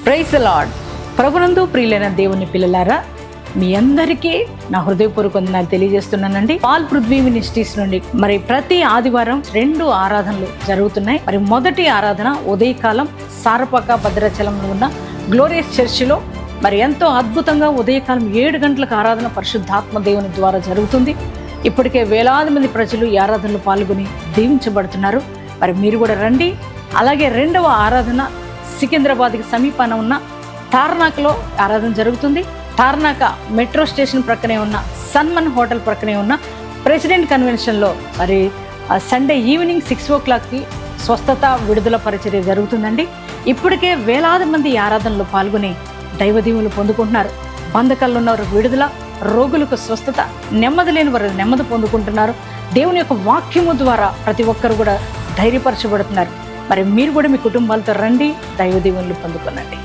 Praise the lord. ప్రభునందు ప్రియులైన దేవుని పిల్లలారా, మీ అందరికీ నా హృదయపూర్వక వందనాలు తెలియజేస్తున్నానండి. పాల్ పృథ్వీ మినిస్ట్రీస్ నుండి మరి ప్రతి ఆదివారం 2 ఆరాధనలు జరుగుతున్నాయి. మరి మొదటి ఆరాధన ఉదయకాలం సారపాక భద్రాచలంలో ఉన్న గ్లోరియస్ చర్చిలో మరి ఎంతో అద్భుతంగా ఉదయకాలం 7 గంటలకు ఆరాధన పరిశుద్ధాత్మ దేవుని ద్వారా జరుగుతుంది. ఇప్పటికే వేలాది మంది ప్రజలు ఈ ఆరాధనలో పాల్గొని దీవించబడుతున్నారు. మరి మీరు కూడా రండి. అలాగే 2వ ఆరాధన సికింద్రాబాద్కి సమీపాన ఉన్న తార్నాకలో ఆరాధన జరుగుతుంది. తార్నాక మెట్రో స్టేషన్ ప్రక్కనే ఉన్న సన్మన్ హోటల్ ప్రక్కనే ఉన్న ప్రెసిడెంట్ కన్వెన్షన్లో మరి సండే ఈవినింగ్ 6 o'clockకి స్వస్థత విడుదల పరిచర్య జరుగుతుందండి. ఇప్పటికే వేలాది మంది ఈ ఆరాధనలో పాల్గొని దైవదీవులు పొందుకుంటున్నారు. బంధకాల్లో ఉన్న వారికి విడుదల, రోగులకు స్వస్థత, నెమ్మది లేని వారు నెమ్మది పొందుకుంటున్నారు. దేవుని యొక్క వాక్యము ద్వారా ప్రతి ఒక్కరు కూడా ధైర్యపరచబడుతున్నారు. మరి మీరు కూడా మీ కుటుంబాలతో రండి, దైవదీవులు పొందుకోనండి.